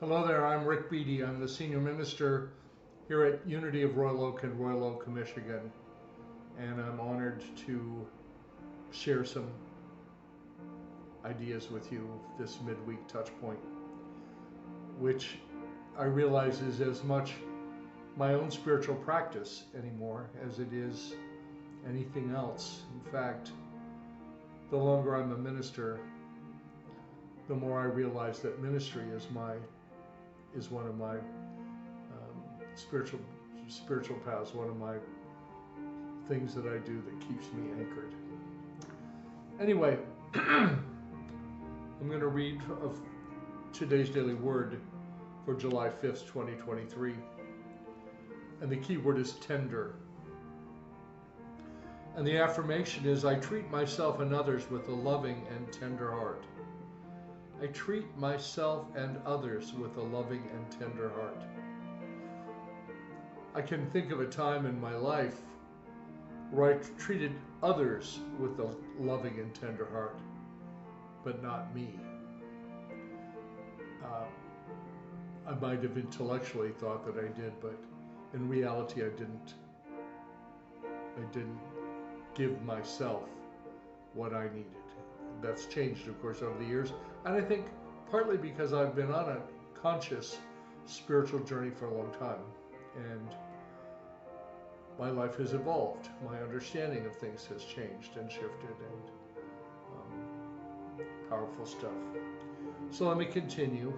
Hello there, I'm Ric Beattie. I'm the senior minister here at Unity of Royal Oak in Royal Oak, Michigan, and I'm honored to share some ideas with you this midweek touch point, which I realize is as much my own spiritual practice anymore as it is anything else. In fact, the longer I'm a minister, the more I realize that ministry is one of my spiritual paths, one of my things that I do that keeps me anchored. Anyway, I'm going to read of today's daily word for July 5th, 2023. And the key word is tender. And the affirmation is, I treat myself and others with a loving and tender heart. I treat myself and others with a loving and tender heart. I can think of a time in my life where I treated others with a loving and tender heart, but not me. I might have intellectually thought that I did, but in reality I didn't. I didn't give myself what I needed. That's changed, of course, over the years. And I think partly because I've been on a conscious spiritual journey for a long time. And my life has evolved. My understanding of things has changed and shifted, and powerful stuff. So let me continue.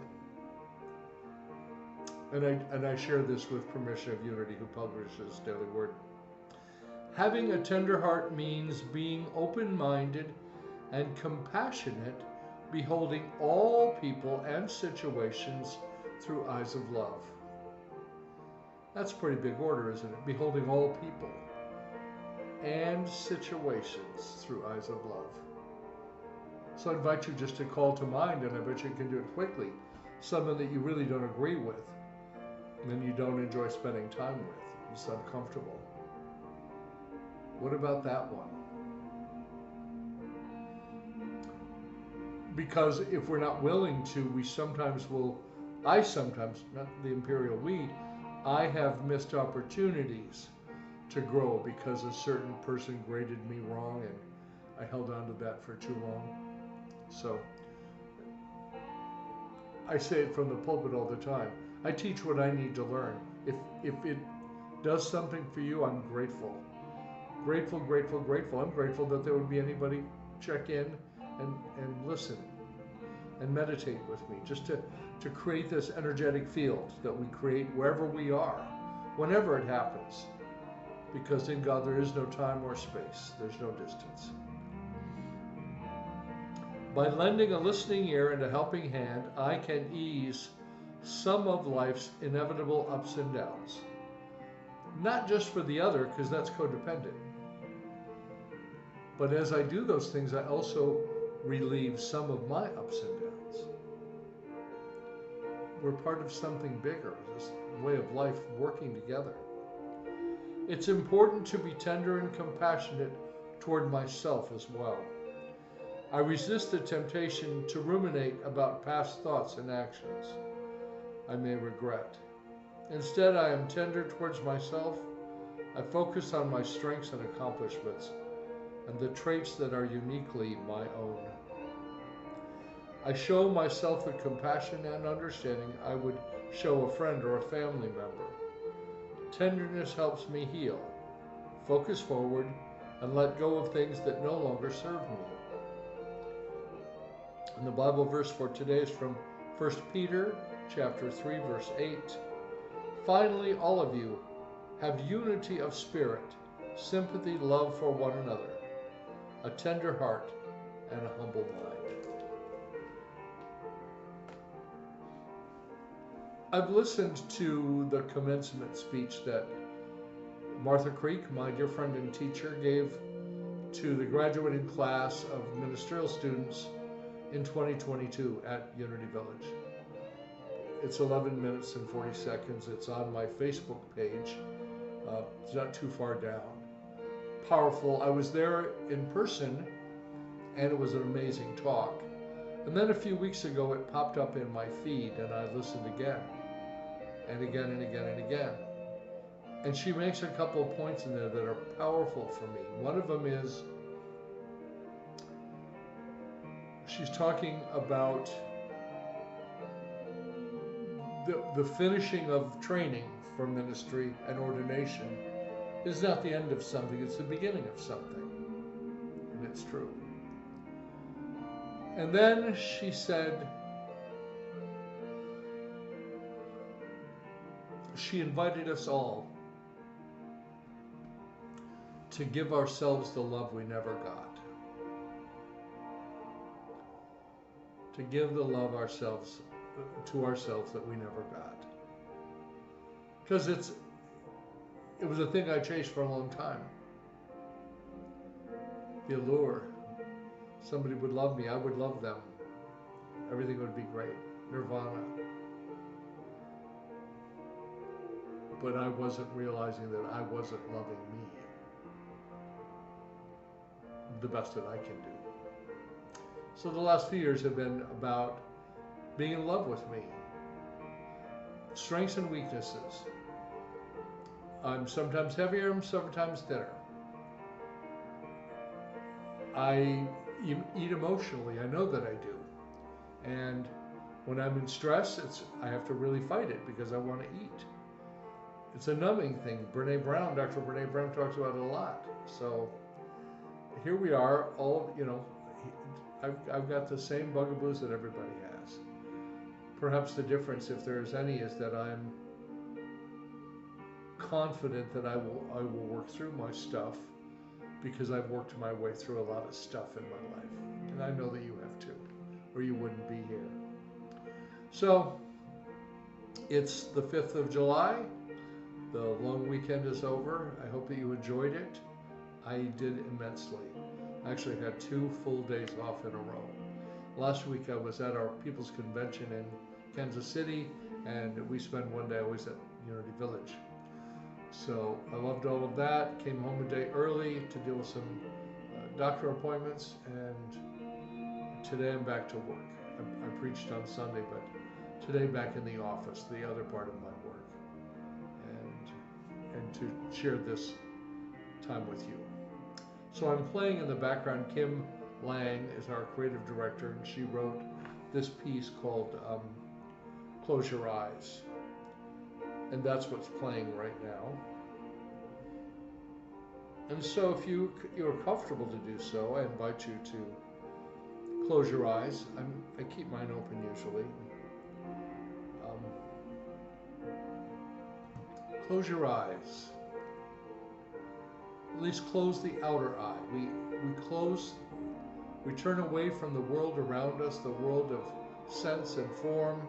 And I share this with permission of Unity, who publishes Daily Word. Having a tender heart means being open-minded and compassionate, beholding all people and situations through eyes of love. That's a pretty big order, isn't it? Beholding all people and situations through eyes of love. So I invite you just to call to mind, and I bet you can do it quickly, someone that you really don't agree with and you don't enjoy spending time with. It's uncomfortable. What about that one? Because if we're not willing to, I sometimes, not the imperial we, I have missed opportunities to grow because a certain person graded me wrong and I held on to that for too long. So I say it from the pulpit all the time. I teach what I need to learn. If it does something for you, I'm grateful. Grateful. I'm grateful that there would be anybody check in and listen and meditate with me, just to create this energetic field that we create wherever we are, whenever it happens. Because in God there is no time or space, there's no distance. By lending a listening ear and a helping hand, I can ease some of life's inevitable ups and downs. Not just for the other, because that's codependent. But as I do those things, I also relieve some of my ups and downs. We're part of something bigger, this way of life working together. It's important to be tender and compassionate toward myself as well. I resist the temptation to ruminate about past thoughts and actions I may regret. Instead, I am tender towards myself. I focus on my strengths and accomplishments and the traits that are uniquely my own. I show myself the compassion and understanding I would show a friend or a family member. Tenderness helps me heal, focus forward, and let go of things that no longer serve me. And the Bible verse for today is from 1 Peter chapter 3, verse 8. Finally, all of you have unity of spirit, sympathy, love for one another, a tender heart, and a humble mind. I've listened to the commencement speech that Martha Creek, my dear friend and teacher, gave to the graduating class of ministerial students in 2022 at Unity Village. It's 11 minutes and 40 seconds. It's on my Facebook page. It's not too far down. Powerful. I was there in person, and it was an amazing talk. And then a few weeks ago, it popped up in my feed, and I listened again, and again, and again, and again. And she makes a couple of points in there that are powerful for me. One of them is she's talking about the finishing of training for ministry and ordination is not the end of something, it's the beginning of something. And it's true. And then she said, she invited us all to give ourselves the love we never got. To give the love to ourselves that we never got. Because it was a thing I chased for a long time. The allure. Somebody would love me, I would love them. Everything would be great. Nirvana. But I wasn't realizing that I wasn't loving me the best that I can do. So the last few years have been about being in love with me. Strengths and weaknesses. I'm sometimes heavier, I'm sometimes thinner. I eat emotionally, I know that I do. And when I'm in stress, I have to really fight it because I want to eat. It's a numbing thing. Dr. Brene Brown talks about it a lot. So here we are, all, I've got the same bugaboos that everybody has. Perhaps the difference, if there is any, is that I'm confident that I will work through my stuff because I've worked my way through a lot of stuff in my life. And I know that you have too, or you wouldn't be here. So it's the 5th of July. The long weekend is over. I hope that you enjoyed it. I did immensely. I actually had 2 full days off in a row. Last week I was at our People's Convention in Kansas City, and we spend one day always at Unity Village. So I loved all of that. Came home a day early to deal with some doctor appointments, and today I'm back to work. I preached on Sunday, but today back in the office, the other part of my work, and to share this time with you. So I'm playing in the background. Kim Lang is our creative director, and she wrote this piece called Close Your Eyes. And that's what's playing right now. And so if you're comfortable to do so, I invite you to close your eyes. I keep mine open usually. Close your eyes. At least close the outer eye. We turn away from the world around us, the world of sense and form,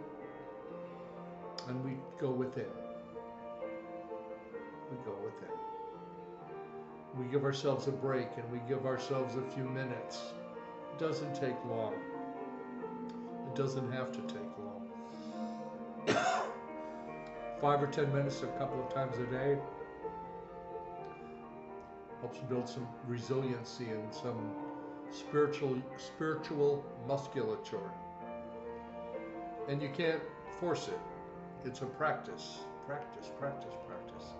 and we go within. We go within. We give ourselves a break, and we give ourselves a few minutes. It doesn't take long. It doesn't have to take long. 5 or 10 minutes a couple of times a day helps build some resiliency and some spiritual musculature. And you can't force it. It's a practice. Practice, practice, practice.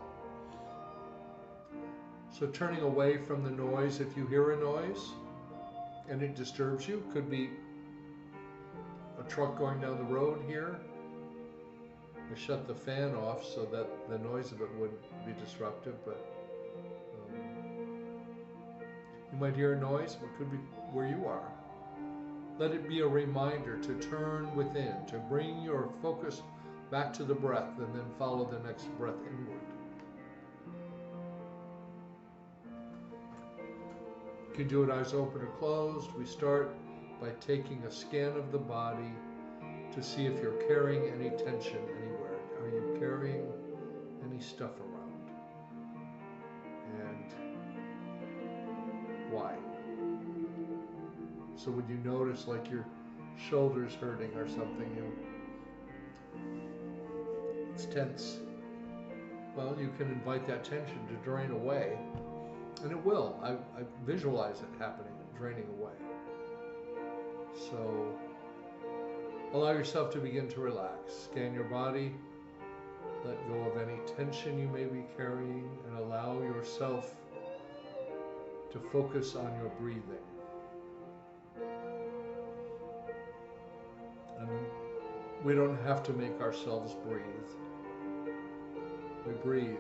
So turning away from the noise, if you hear a noise and it disturbs you, could be a truck going down the road here. I shut the fan off so that the noise of it wouldn't be disruptive, but you might hear a noise, but it could be where you are. Let it be a reminder to turn within, to bring your focus back to the breath, and then follow the next breath inward. You can do it eyes open or closed. We start by taking a scan of the body to see if you're carrying any tension anywhere. Are you carrying any stuff around? And why? So when you notice like your shoulders hurting or something, it's tense. Well, you can invite that tension to drain away, and it will. I visualize it happening, draining away. So Allow yourself to begin to relax. Scan your body. Let go of any tension you may be carrying and allow yourself to focus on your breathing. And we don't have to make ourselves breathe. We breathe.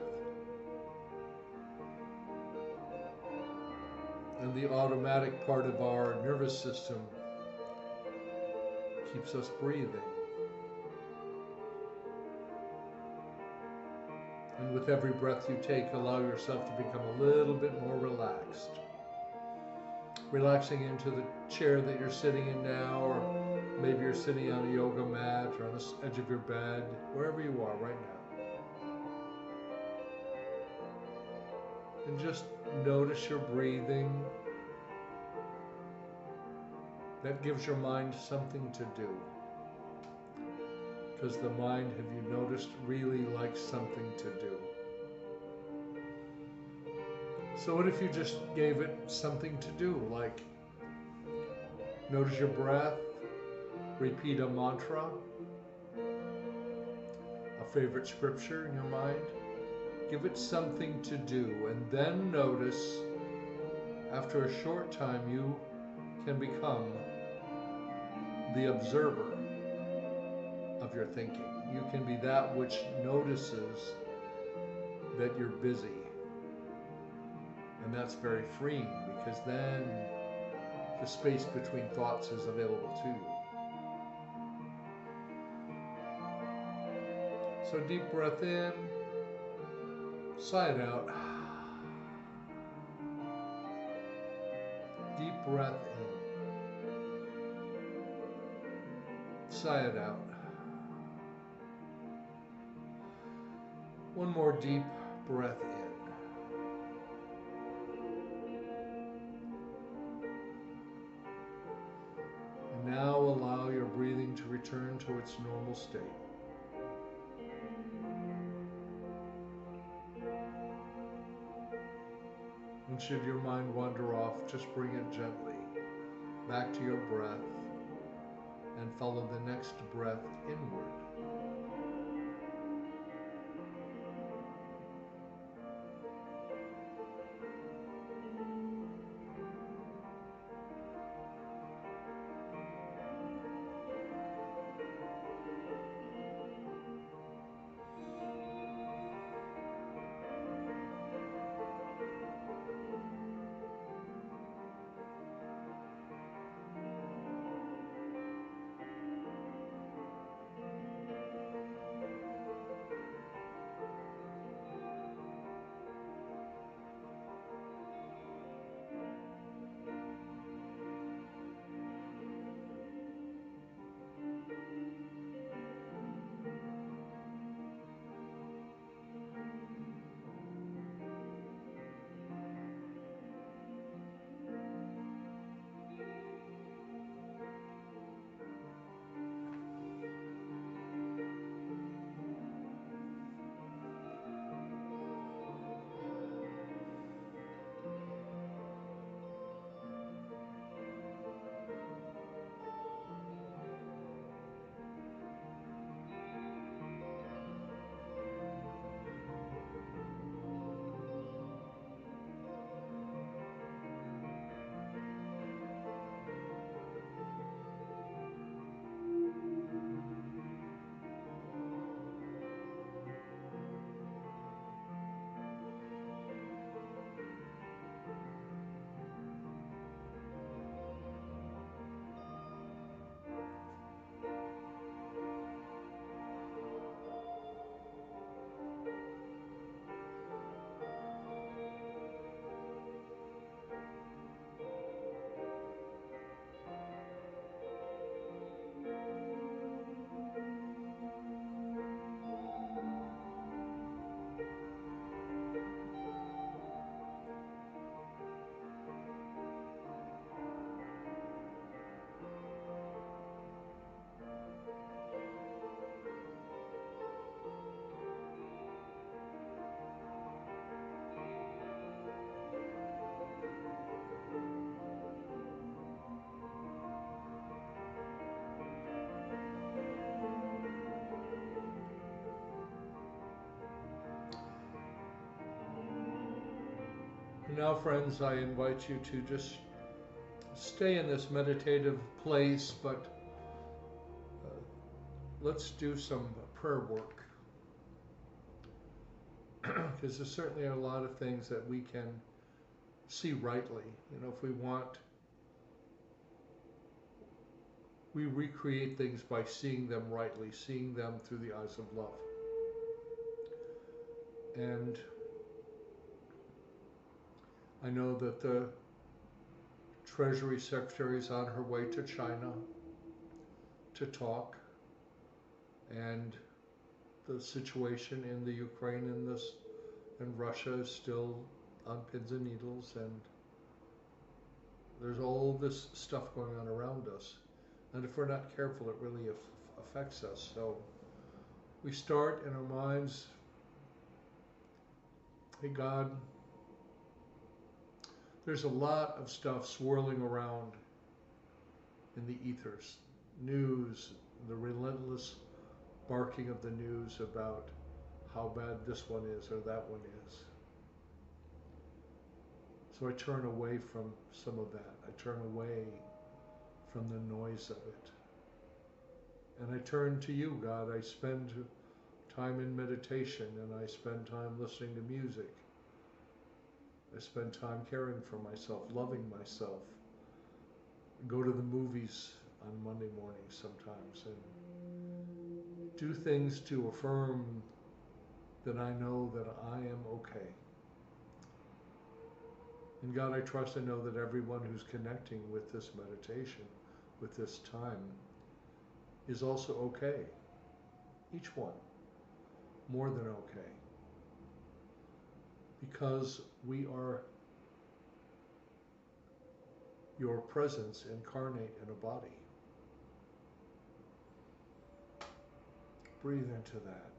And the automatic part of our nervous system keeps us breathing. And with every breath you take, allow yourself to become a little bit more relaxed. Relaxing into the chair that you're sitting in now, or maybe you're sitting on a yoga mat or on the edge of your bed, wherever you are right now. And just notice your breathing. That gives your mind something to do. Because the mind, have you noticed, really likes something to do. So what if you just gave it something to do, like notice your breath, repeat a mantra, a favorite scripture in your mind, give it something to do, and then notice after a short time you can become the observer of your thinking. You can be that which notices that you're busy. And that's very freeing, because then the space between thoughts is available to you. So deep breath in, sigh it out. Deep breath in, sigh it out. One more deep breath in. And now allow your breathing to return to its normal state. And should your mind wander off, just bring it gently back to your breath and follow the next breath inward. Now, friends, I invite you to just stay in this meditative place, but let's do some prayer work. Because there certainly are a lot of things that we can see rightly. If we want, we recreate things by seeing them rightly, seeing them through the eyes of love. And I know that the Treasury Secretary is on her way to China to talk, and the situation in the Ukraine and Russia is still on pins and needles, and there's all this stuff going on around us. And if we're not careful, it really affects us. So we start in our minds, hey God, there's a lot of stuff swirling around in the ethers. News, the relentless barking of the news about how bad this one is or that one is. So I turn away from some of that. I turn away from the noise of it. And I turn to you, God. I spend time in meditation, and I spend time listening to music. I spend time caring for myself, loving myself. I go to the movies on Monday mornings sometimes and do things to affirm that I know that I am okay. And God, I trust and know that everyone who's connecting with this meditation, with this time, is also okay. Each one, more than okay. Because we are your presence incarnate in a body. Breathe into that.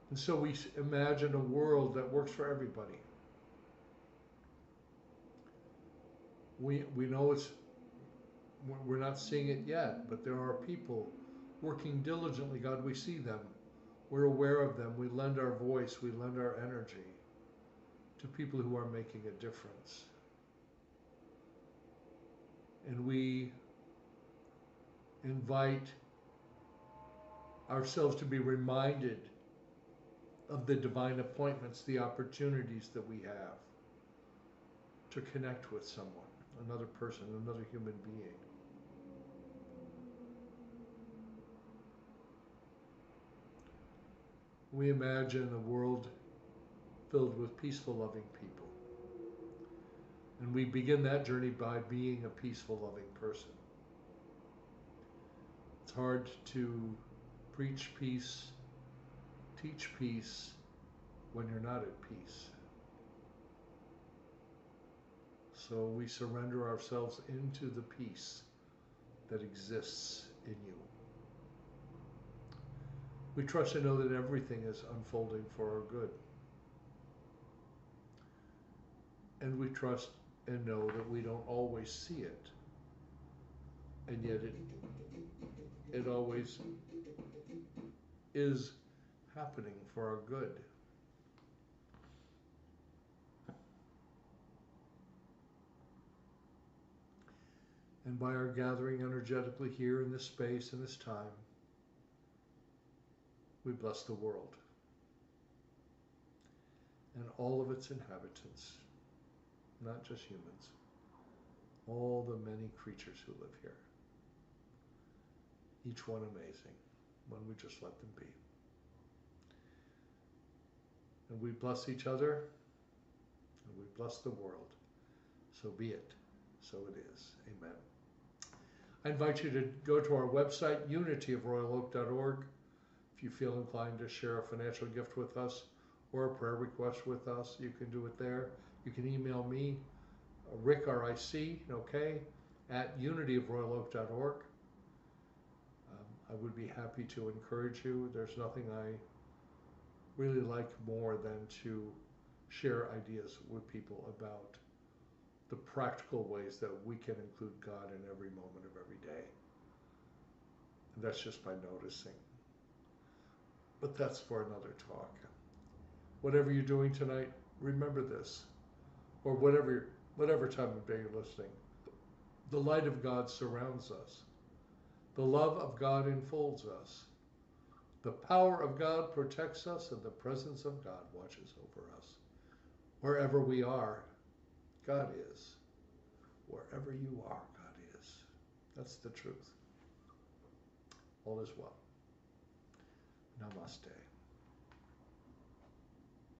And so we imagine a world that works for everybody. We know we're not seeing it yet, but there are people working diligently. God, we see them. We're aware of them. We lend our voice. We lend our energy to people who are making a difference. And we invite ourselves to be reminded of the divine appointments, the opportunities that we have to connect with someone, another person, another human being. We imagine a world filled with peaceful, loving people. And we begin that journey by being a peaceful, loving person. It's hard to preach peace, teach peace, when you're not at peace. So we surrender ourselves into the peace that exists in you. We trust and know that everything is unfolding for our good. And we trust and know that we don't always see it. And yet it always is happening for our good. And by our gathering energetically here in this space and this time, we bless the world and all of its inhabitants, not just humans, all the many creatures who live here. Each one amazing when we just let them be. And we bless each other, and we bless the world. So be it. So it is. Amen. I invite you to go to our website, unityofroyaloak.org. If you feel inclined to share a financial gift with us or a prayer request with us, you can do it there. You can email me, Ric, R-I-C, okay, at unityofroyaloak.org. I would be happy to encourage you. There's nothing I really like more than to share ideas with people about the practical ways that we can include God in every moment of every day. And that's just by noticing. But that's for another talk. Whatever you're doing tonight, remember this, or whatever time of day you're listening. The light of God surrounds us. The love of God enfolds us. The power of God protects us, and the presence of God watches over us. Wherever we are, God is. Wherever you are, God is. That's the truth. All is well. Namaste.